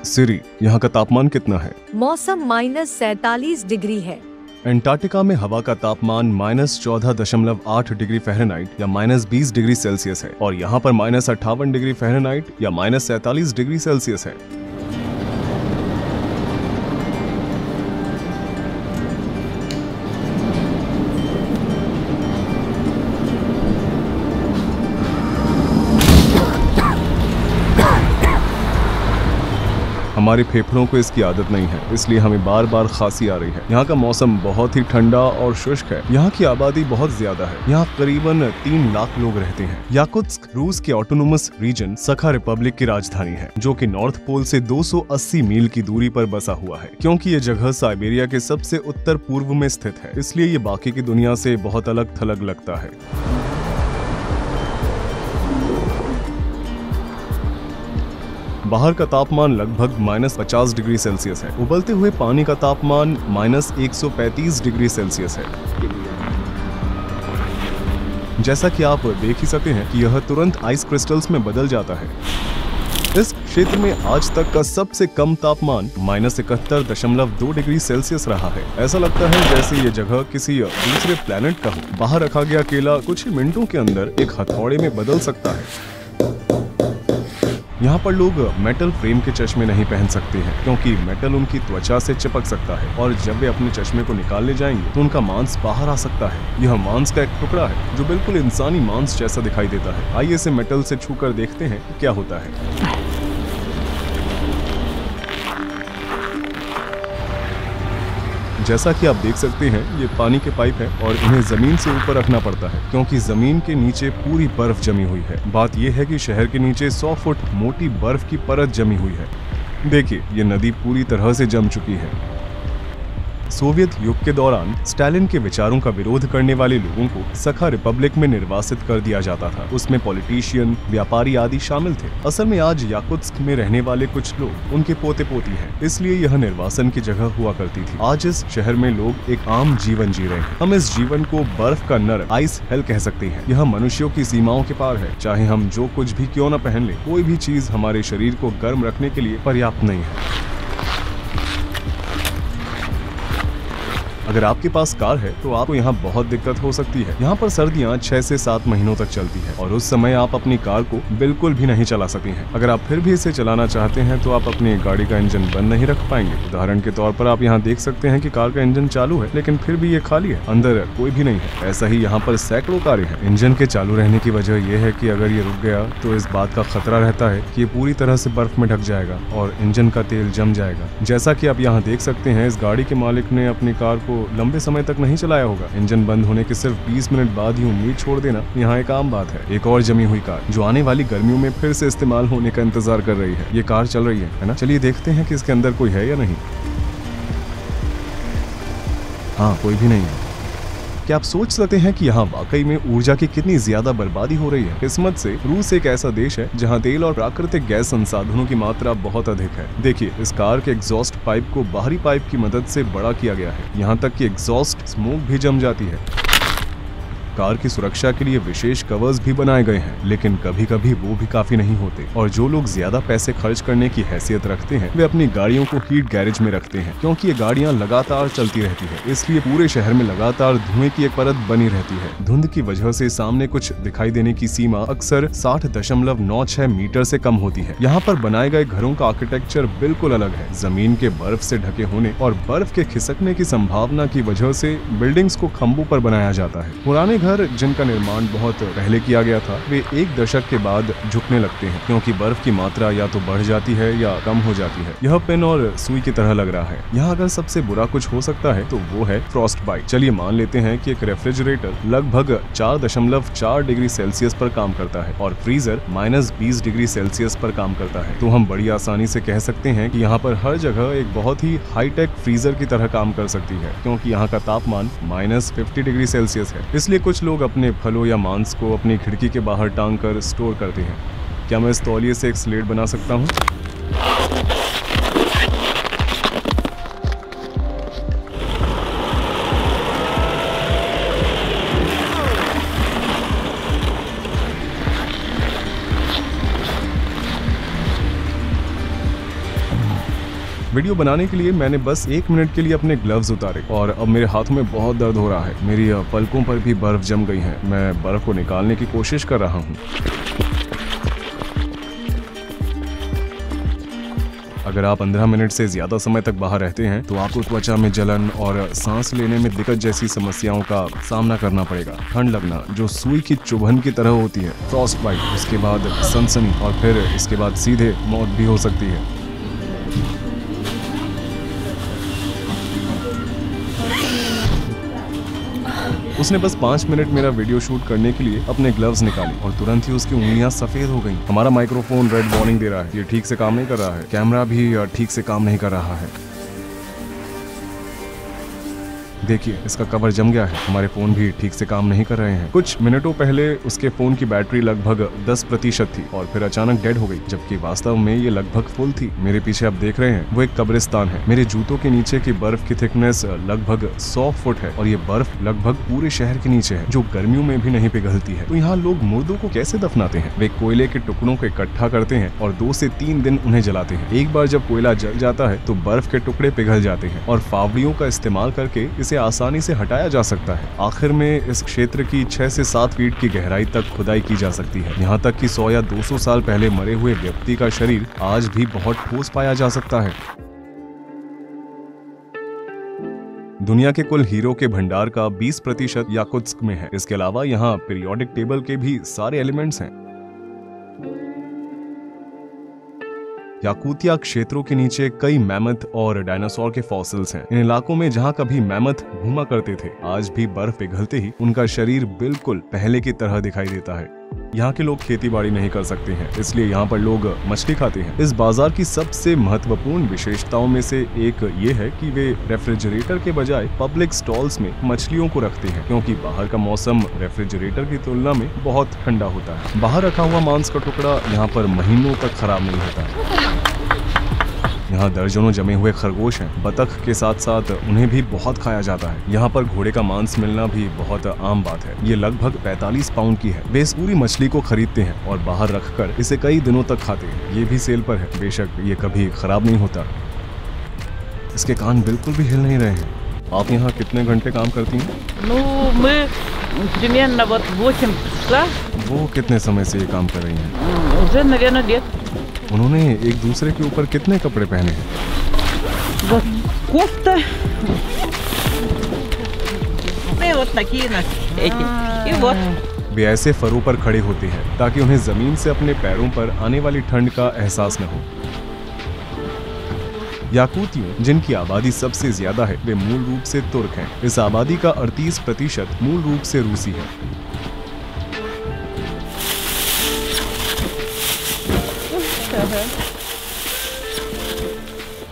सिरी, यहाँ का तापमान कितना है? मौसम -47 डिग्री है। अंटार्कटिका में हवा का तापमान -14.8 डिग्री फ़ारेनहाइट या -20 डिग्री सेल्सियस है और यहाँ पर -58 डिग्री फ़ारेनहाइट या -47 डिग्री सेल्सियस है। हमारे फेफड़ों को इसकी आदत नहीं है, इसलिए हमें बार बार खांसी आ रही है। यहाँ का मौसम बहुत ही ठंडा और शुष्क है। यहाँ की आबादी बहुत ज्यादा है। यहाँ करीबन 3 लाख लोग रहते हैं। याकुत्स्क रूस के ऑटोनोमस रीजन सखा रिपब्लिक की राजधानी है, जो कि नॉर्थ पोल से 280 मील की दूरी पर बसा हुआ है। क्योंकि ये जगह साइबेरिया के सबसे उत्तर पूर्व में स्थित है, इसलिए ये बाकी की दुनिया से बहुत अलग थलग लगता है। बाहर का तापमान लगभग -50 डिग्री सेल्सियस है। उबलते हुए पानी का तापमान -135 डिग्री सेल्सियस है। जैसा कि आप देख ही सकते हैं कि यह तुरंत आइस क्रिस्टल्स में बदल जाता है। इस क्षेत्र में आज तक का सबसे कम तापमान -71.2 डिग्री सेल्सियस रहा है। ऐसा लगता है जैसे ये जगह किसी दूसरे प्लेनेट का हो। बाहर रखा गया केला कुछ ही मिनटों के अंदर एक हथौड़े में बदल सकता है। यहाँ पर लोग मेटल फ्रेम के चश्मे नहीं पहन सकते हैं, क्योंकि मेटल उनकी त्वचा से चिपक सकता है और जब वे अपने चश्मे को निकालने जाएंगे तो उनका मांस बाहर आ सकता है। यह मांस का एक टुकड़ा है जो बिल्कुल इंसानी मांस जैसा दिखाई देता है। आइए इसे मेटल से छूकर देखते हैं कि क्या होता है। जैसा कि आप देख सकते हैं, ये पानी के पाइप है और इन्हें जमीन से ऊपर रखना पड़ता है, क्योंकि जमीन के नीचे पूरी बर्फ जमी हुई है। बात यह है कि शहर के नीचे 100 फुट मोटी बर्फ की परत जमी हुई है। देखिए, ये नदी पूरी तरह से जम चुकी है। सोवियत युग के दौरान स्टालिन के विचारों का विरोध करने वाले लोगों को सखा रिपब्लिक में निर्वासित कर दिया जाता था। उसमें पॉलिटिशियन, व्यापारी आदि शामिल थे। असल में आज याकुत्स्क में रहने वाले कुछ लोग उनके पोते पोती हैं, इसलिए यह निर्वासन की जगह हुआ करती थी। आज इस शहर में लोग एक आम जीवन जी रहे हैं। हम इस जीवन को बर्फ का नर, आइस हेल कह सकते हैं। यह मनुष्यों की सीमाओं के पार है। चाहे हम जो कुछ भी क्यों न पहन ले, कोई भी चीज हमारे शरीर को गर्म रखने के लिए पर्याप्त नहीं है। अगर आपके पास कार है तो आपको यहाँ बहुत दिक्कत हो सकती है। यहाँ पर सर्दियाँ 6 से 7 महीनों तक चलती है और उस समय आप अपनी कार को बिल्कुल भी नहीं चला सकते हैं। अगर आप फिर भी इसे चलाना चाहते हैं तो आप अपनी गाड़ी का इंजन बंद नहीं रख पाएंगे। उदाहरण के तौर पर आप यहाँ देख सकते हैं कि कार का इंजन चालू है, लेकिन फिर भी ये खाली है, अंदर कोई भी नहीं है। ऐसा ही यहाँ पर सैकड़ों कारें हैं। इंजन के चालू रहने की वजह यह है कि अगर ये रुक गया तो इस बात का खतरा रहता है कि ये पूरी तरह से बर्फ में ढक जाएगा और इंजन का तेल जम जाएगा। जैसा कि आप यहाँ देख सकते हैं, इस गाड़ी के मालिक ने अपनी कार को लंबे समय तक नहीं चलाया होगा। इंजन बंद होने के सिर्फ 20 मिनट बाद ही उम्मीद छोड़ देना यहाँ एक आम बात है। एक और जमी हुई कार जो आने वाली गर्मियों में फिर से इस्तेमाल होने का इंतजार कर रही है। ये कार चल रही है ना? चलिए देखते हैं कि इसके अंदर कोई है या नहीं। हाँ, कोई भी नहीं है। क्या आप सोच सकते हैं कि यहाँ वाकई में ऊर्जा की कितनी ज्यादा बर्बादी हो रही है? किस्मत से रूस एक ऐसा देश है जहाँ तेल और प्राकृतिक गैस संसाधनों की मात्रा बहुत अधिक है। देखिए, इस कार के एग्जॉस्ट पाइप को बाहरी पाइप की मदद से बड़ा किया गया है। यहाँ तक कि एग्जॉस्ट स्मोक भी जम जाती है। कार की सुरक्षा के लिए विशेष कवर्स भी बनाए गए हैं, लेकिन कभी कभी वो भी काफी नहीं होते और जो लोग ज्यादा पैसे खर्च करने की हैसियत रखते हैं वे अपनी गाड़ियों को हीट गैरेज में रखते हैं, क्योंकि ये गाड़ियां लगातार चलती रहती है। इसलिए पूरे शहर में लगातार धुएं की एक परत बनी रहती है। धुंध की वजह से सामने कुछ दिखाई देने की सीमा अक्सर 60.96 मीटर से कम होती है। यहाँ पर बनाए गए घरों का आर्किटेक्चर बिल्कुल अलग है। जमीन के बर्फ से ढके होने और बर्फ के खिसकने की संभावना की वजह से बिल्डिंग्स को खंभों पर बनाया जाता है। पुराने घर जिनका निर्माण बहुत पहले किया गया था, वे एक दशक के बाद झुकने लगते हैं, क्योंकि बर्फ की मात्रा या तो बढ़ जाती है या कम हो जाती है। यह पेन और सुई की तरह लग रहा है। यहाँ अगर सबसे बुरा कुछ हो सकता है तो वो है फ्रॉस्ट बाइट। चलिए मान लेते हैं कि एक रेफ्रिजरेटर लगभग 4.4 डिग्री सेल्सियस पर काम करता है और फ्रीजर -20 डिग्री सेल्सियस पर काम करता है, तो हम बड़ी आसानी से कह सकते हैं कि यहाँ पर हर जगह एक बहुत ही हाईटेक फ्रीजर की तरह काम कर सकती है, क्योंकि यहाँ का तापमान -50 डिग्री सेल्सियस है। इसलिए कुछ लोग अपने फलों या मांस को अपनी खिड़की के बाहर टांग कर स्टोर करते हैं। क्या मैं इस तौलिए से एक स्लेट बना सकता हूँ? वीडियो बनाने के लिए मैंने बस 1 मिनट के लिए अपने ग्लव्स उतारे और अब मेरे हाथों में बहुत दर्द हो रहा है। मेरी पलकों पर भी बर्फ जम गई है। मैं बर्फ को निकालने की कोशिश कर रहा हूँ। अगर आप 15 मिनट से ज्यादा समय तक बाहर रहते हैं तो आपको त्वचा में जलन और सांस लेने में दिक्कत जैसी समस्याओं का सामना करना पड़ेगा। ठंड लगना जो सुई की चुभन की तरह होती है, फ्रॉस्ट बाइट, उसके बाद सनसनी और फिर इसके बाद सीधे मौत भी हो सकती है। उसने बस 5 मिनट मेरा वीडियो शूट करने के लिए अपने ग्लव्स निकाले और तुरंत ही उसकी उंगलियां सफेद हो गईं। हमारा माइक्रोफोन रेड वार्निंग दे रहा है, ये ठीक से काम नहीं कर रहा है। कैमरा भी ठीक से काम नहीं कर रहा है। देखिए, इसका कवर जम गया है। हमारे फोन भी ठीक से काम नहीं कर रहे हैं। कुछ मिनटों पहले उसके फोन की बैटरी लगभग 10% थी और फिर अचानक डेड हो गई, जबकि वास्तव में ये लगभग फुल थी। मेरे पीछे आप देख रहे हैं वो एक कब्रिस्तान है। मेरे जूतों के नीचे की बर्फ की थिकनेस लगभग 100 फुट है और ये बर्फ लगभग पूरे शहर के नीचे है, जो गर्मियों में भी नहीं पिघलती है। तो यहाँ लोग मुर्दों को कैसे दफनाते हैं? वे कोयले के टुकड़ों को इकट्ठा करते हैं और 2 से 3 दिन उन्हें जलाते हैं। एक बार जब कोयला जल जाता है तो बर्फ के टुकड़े पिघल जाते हैं और फावड़ियों का इस्तेमाल करके इसे आसानी से हटाया जा सकता है। आखिर में इस क्षेत्र की 6 से 7 फीट की गहराई तक खुदाई की जा सकती है। यहाँ तक कि 100 या 200 साल पहले मरे हुए व्यक्ति का शरीर आज भी बहुत ठोस पाया जा सकता है। दुनिया के कुल हीरो के भंडार का 20% याकुत्स्क में है। इसके अलावा यहाँ पीरियोडिक टेबल के भी सारे एलिमेंट्स हैं। याकुतिया क्षेत्रों के नीचे कई मैमथ और डायनासोर के फॉसिल्स हैं। इन इलाकों में जहाँ कभी मैमथ घूमा करते थे, आज भी बर्फ पिघलते ही उनका शरीर बिल्कुल पहले की तरह दिखाई देता है। यहाँ के लोग खेती बाड़ी नहीं कर सकते हैं, इसलिए यहाँ पर लोग मछली खाते हैं। इस बाजार की सबसे महत्वपूर्ण विशेषताओं में से एक ये है कि वे रेफ्रिजरेटर के बजाय पब्लिक स्टॉल्स में मछलियों को रखते हैं, क्योंकि बाहर का मौसम रेफ्रिजरेटर की तुलना में बहुत ठंडा होता है। बाहर रखा हुआ मांस का टुकड़ा यहाँ पर महीनों तक खराब नहीं होता है। यहाँ दर्जनों जमे हुए खरगोश हैं। बतख के साथ साथ उन्हें भी बहुत खाया जाता है। यहाँ पर घोड़े का मांस मिलना भी बहुत आम बात है। ये लगभग 45 पाउंड की है। वे इस पूरी मछली को खरीदते हैं और बाहर रखकर इसे कई दिनों तक खाते हैं। ये भी सेल पर है। बेशक ये कभी खराब नहीं होता। इसके कान बिल्कुल भी हिल नहीं रहे हैं। आप यहाँ कितने घंटे काम करती हैं? वो कितने समय से ये काम कर रही हैं? उन्होंने एक दूसरे के ऊपर कितने कपड़े पहने हैं? वे ऐसे फरों पर खड़े होते हैं ताकि उन्हें जमीन से अपने पैरों पर आने वाली ठंड का एहसास न हो। याकूतियों, जिनकी आबादी सबसे ज्यादा है, वे मूल रूप से तुर्क हैं। इस आबादी का 38% मूल रूप से रूसी है।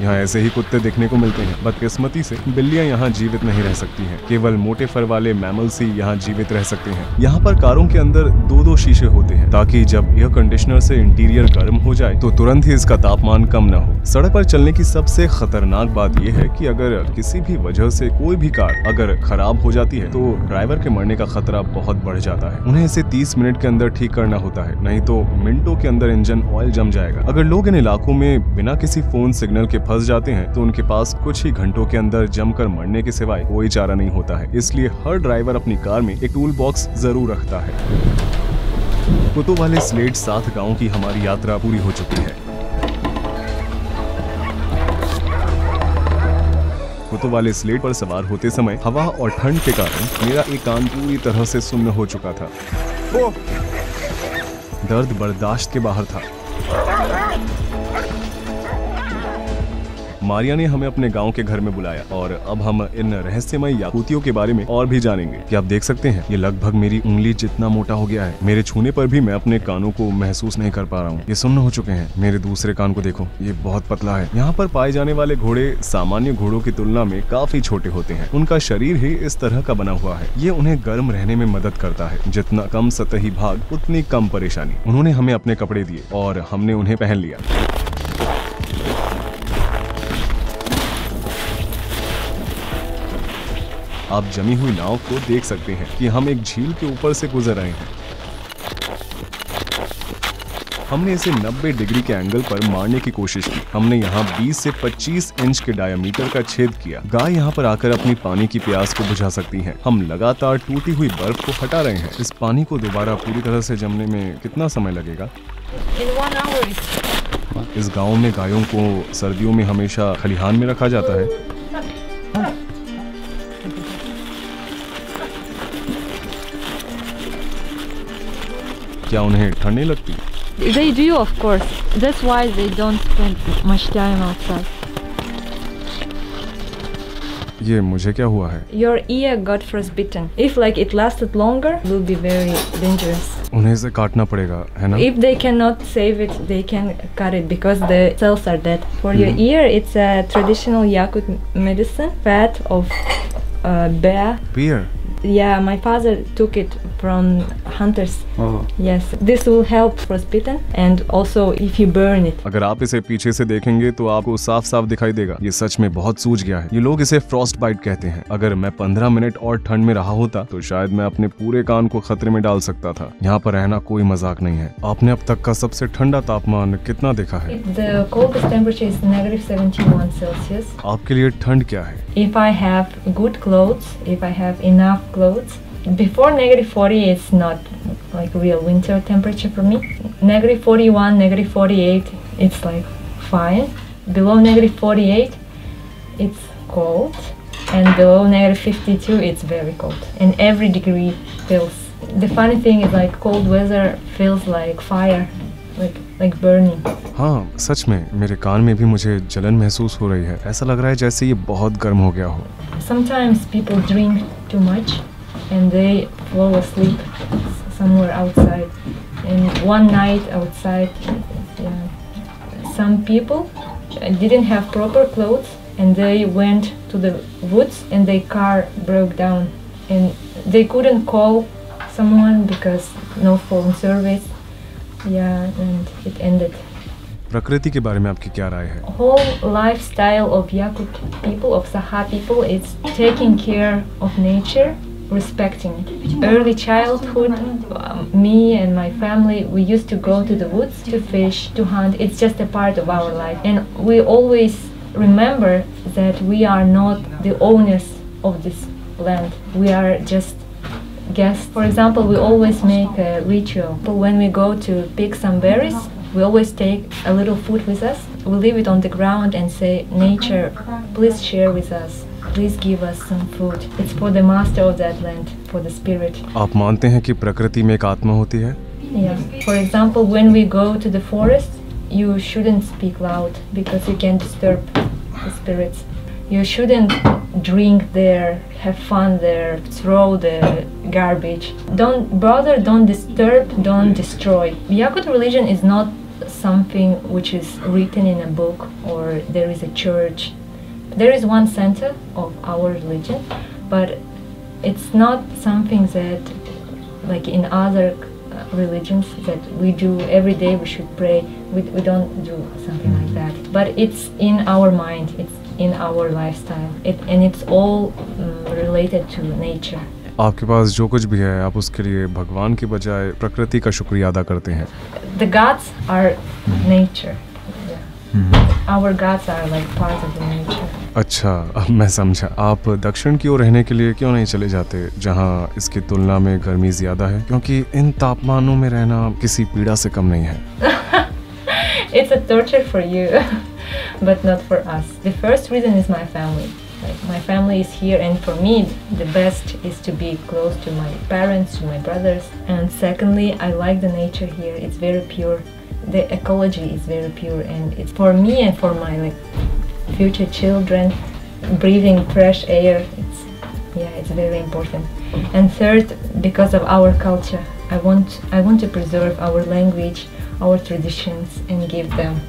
यहाँ ऐसे ही कुत्ते देखने को मिलते हैं। बदकिस्मती से बिल्लियाँ यहाँ जीवित नहीं रह सकती हैं। केवल मोटे फर वाले मैमल्स ही यहाँ जीवित रह सकते हैं। यहाँ पर कारों के अंदर 2-2 शीशे होते हैं ताकि जब एयर कंडीशनर से इंटीरियर गर्म हो जाए तो तुरंत ही इसका तापमान कम न हो। सड़क पर चलने की सबसे खतरनाक बात यह है कि अगर किसी भी वजह से कोई भी कार अगर खराब हो जाती है तो ड्राइवर के मरने का खतरा बहुत बढ़ जाता है। उन्हें इसे 30 मिनट के अंदर ठीक करना होता है, नहीं तो मिनटों के अंदर इंजन ऑयल जम जाएगा। अगर लोग इन इलाकों में बिना किसी फोन सिग्नल के फंस जाते हैं तो उनके पास कुछ ही घंटों के अंदर जमकर मरने के सिवाय कोई चारा नहीं होता है। इसलिए हर ड्राइवर अपनी कार में एक टूल बॉक्स जरूर रखता है। कुतुब वाले स्लेट 7 गांव की हमारी यात्रा पूरी हो चुकी है। कुतुब वाले स्लेट पर सवार होते समय हवा और ठंड के कारण मेरा एक कान पूरी तरह से सुन्न हो चुका था। दर्द बर्दाश्त के बाहर था। मारिया ने हमें अपने गांव के घर में बुलाया और अब हम इन रहस्यमय याकूतियों के बारे में और भी जानेंगे। कि आप देख सकते हैं ये लगभग मेरी उंगली जितना मोटा हो गया है। मेरे छूने पर भी मैं अपने कानों को महसूस नहीं कर पा रहा हूँ। ये सुन्न हो चुके हैं। मेरे दूसरे कान को देखो, ये बहुत पतला है। यहाँ पर पाए जाने वाले घोड़े सामान्य घोड़ों की तुलना में काफी छोटे होते हैं। उनका शरीर ही इस तरह का बना हुआ है। ये उन्हें गर्म रहने में मदद करता है। जितना कम सतही भाग उतनी कम परेशानी। उन्होंने हमें अपने कपड़े दिए और हमने उन्हें पहन लिया। आप जमी हुई नाव को देख सकते हैं कि हम एक झील के ऊपर से गुजर रहे हैं। हमने इसे 90 डिग्री के एंगल पर मारने की कोशिश की। हमने यहाँ 20 से 25 इंच के डायमीटर का छेद किया। गाय यहाँ पर आकर अपनी पानी की प्यास को बुझा सकती है। हम लगातार टूटी हुई बर्फ को हटा रहे हैं। इस पानी को दोबारा पूरी तरह से जमने में कितना समय लगेगा? In 1 hour. इस गांव में गायों को सर्दियों में हमेशा खलिहान में रखा जाता है। क्या उन्हें ठंड नहीं लगती? They do, of course. That's why they don't spend much time outside. ये मुझे क्या हुआ है? Your ear got frostbitten. If like it lasted longer, it will be very dangerous. उन्हें इसे काटना पड़ेगा, है ना? If they cannot save it, they can cut it because the cells are dead. For your ear, it's a traditional Yakut medicine, fat of bear. Bear? Yeah, my father took it from hunters. Oh. Yes, this will help frostbitten and also if you burn it. अगर आप इसे पीछे से देखेंगे तो आपको साफ साफ दिखाई देगा। ये सच में बहुत सूज गया है। ये लोग इसे फ्रॉस्ट बाइट कहते हैं। अगर मैं 15 मिनट और ठंड में रहा होता तो शायद मैं अपने पूरे कान को खतरे में डाल सकता था। यहाँ पर रहना कोई मजाक नहीं है। आपने अब तक का सबसे ठंडा तापमान कितना देखा है? The coldest temperature is -71 Celsius. आपके लिए ठंड क्या है? If I have good clothes, if I have enough clothes, before -40 it's not like real winter temperature for me. -41, -48 it's like fine. Below -48 it's cold, and below -52 it's very cold. And every degree feels. The funny thing is like cold weather feels like fire, like burning. हाँ, सच में मेरे कान में भी मुझे जलन महसूस हो रही है। ऐसा लग रहा है जैसे ये बहुत गर्म हो गया हो। Sometimes people drink too much and they fall asleep somewhere outside. And one night outside, some people didn't have proper clothes and they went to the woods and their car broke down and they couldn't call someone because no phone service. Yeah, and it ended. प्रकृति के बारे में आपकी क्या राय है? Whole lifestyle of Yakut people, of Saha people, it's taking care of nature, respecting it. Early childhood, me and my family, we used to go to the woods to fish, to hunt. It's just a part of our life. And we always remember that we are not the owners of this land. We are just guests. For example, we always make a ritual. When we go to pick some berries, we always take a little food with us. We leave it on the ground and say, nature, please share with us. Please give us some food. It's for the master of that land, for the spirit. आप मानते हैं कि प्रकृति में एक आत्मा होती है? Yeah. For example, when we go to the forest, you shouldn't speak loud because you can disturb the spirits. You shouldn't drink there, have fun there, throw the garbage. Don't disturb, don't destroy. Yakut religion is not something which is written in a book or there is a church. There is one center of our religion, but it's not something that, like in other religions, that we do every day. We should pray. We don't do something like that. But it's in our mind. It's in our lifestyle. And it's all related to nature. आपके पास जो कुछ भी है आप उसके लिए भगवान के बजाय प्रकृति का शुक्रिया अदा करते हैं। The gods are nature. Our gods are like part of the nature. अच्छा, अब मैं समझा। आप दक्षिण की ओर रहने के लिए क्यों नहीं चले जाते जहाँ इसकी तुलना में गर्मी ज्यादा है? क्योंकि इन तापमानों में रहना किसी पीड़ा से कम नहीं है। It's a torture for you, but not for us. The first reason is my family. Like, my family is here, and for me, the best is to be close to my parents, to my brothers. And secondly, I like the nature here. It's very pure. The ecology is very pure, and it's for me and for my future children. Breathing fresh air, it's very important. And third, because of our culture, I want to preserve our language, our traditions, and give them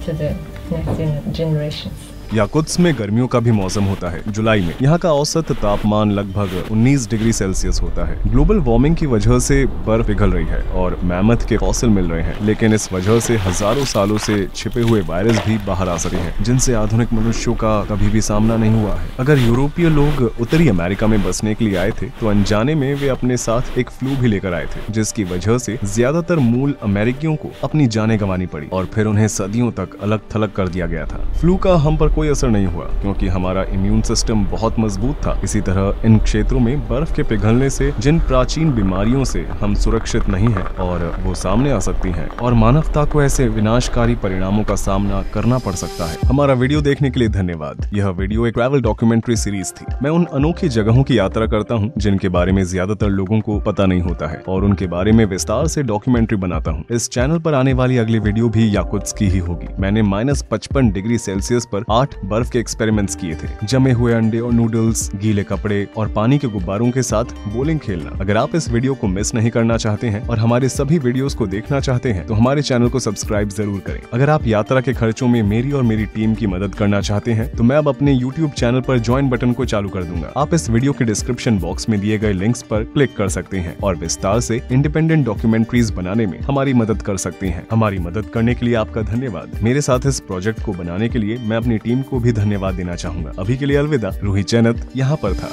to the next generations. Yakutsk में गर्मियों का भी मौसम होता है। जुलाई में यहाँ का औसत तापमान लगभग 19 डिग्री सेल्सियस होता है। ग्लोबल वार्मिंग की वजह से बर्फ पिघल रही है और मैमथ के फॉसिल मिल रहे हैं, लेकिन इस वजह से हजारों सालों से छिपे हुए वायरस भी बाहर आ सकते हैं, जिनसे आधुनिक मनुष्यों का कभी भी सामना नहीं हुआ है। अगर यूरोपीय लोग उत्तरी अमेरिका में बसने के लिए आए थे तो अनजाने में वे अपने साथ एक फ्लू भी लेकर आए थे, जिसकी वजह से ज्यादातर मूल अमेरिकियों को अपनी जानें गंवानी पड़ी और फिर उन्हें सदियों तक अलग थलग कर दिया गया था। फ्लू का हम पर कोई असर नहीं हुआ क्योंकि हमारा इम्यून सिस्टम बहुत मजबूत था। इसी तरह इन क्षेत्रों में बर्फ के पिघलने से जिन प्राचीन बीमारियों से हम सुरक्षित नहीं हैं और वो सामने आ सकती हैं और मानवता को ऐसे विनाशकारी परिणामों का सामना करना पड़ सकता है। हमारा वीडियो देखने के लिए धन्यवाद। यह वीडियो एक ट्रैवल डॉक्यूमेंट्री सीरीज थी। मैं उन अनोखी जगहों की यात्रा करता हूँ जिनके बारे में ज्यादातर लोगों को पता नहीं होता है और उनके बारे में विस्तार से डॉक्यूमेंट्री बनाता हूँ। इस चैनल पर आने वाली अगली वीडियो भी याकुत्स्क की ही होगी। मैंने -55 डिग्री सेल्सियस पर 8 बर्फ के एक्सपेरिमेंट्स किए थे। जमे हुए अंडे और नूडल्स, गीले कपड़े और पानी के गुब्बारों के साथ बोलिंग खेलना। अगर आप इस वीडियो को मिस नहीं करना चाहते हैं और हमारे सभी वीडियोस को देखना चाहते हैं तो हमारे चैनल को सब्सक्राइब जरूर करें। अगर आप यात्रा के खर्चों में मेरी और मेरी टीम की मदद करना चाहते हैं तो मैं अब अपने YouTube चैनल पर ज्वाइन बटन को चालू कर दूंगा। आप इस वीडियो के डिस्क्रिप्शन बॉक्स में दिए गए लिंक्स पर क्लिक कर सकते हैं और विस्तार से इंडिपेंडेंट डॉक्यूमेंट्रीज बनाने में हमारी मदद कर सकते हैं। हमारी मदद करने के लिए आपका धन्यवाद। मेरे साथ इस प्रोजेक्ट को बनाने के लिए मैं अपनी टीम को भी धन्यवाद देना चाहूंगा। अभी के लिए अलविदा। रूही चैनत यहाँ पर था।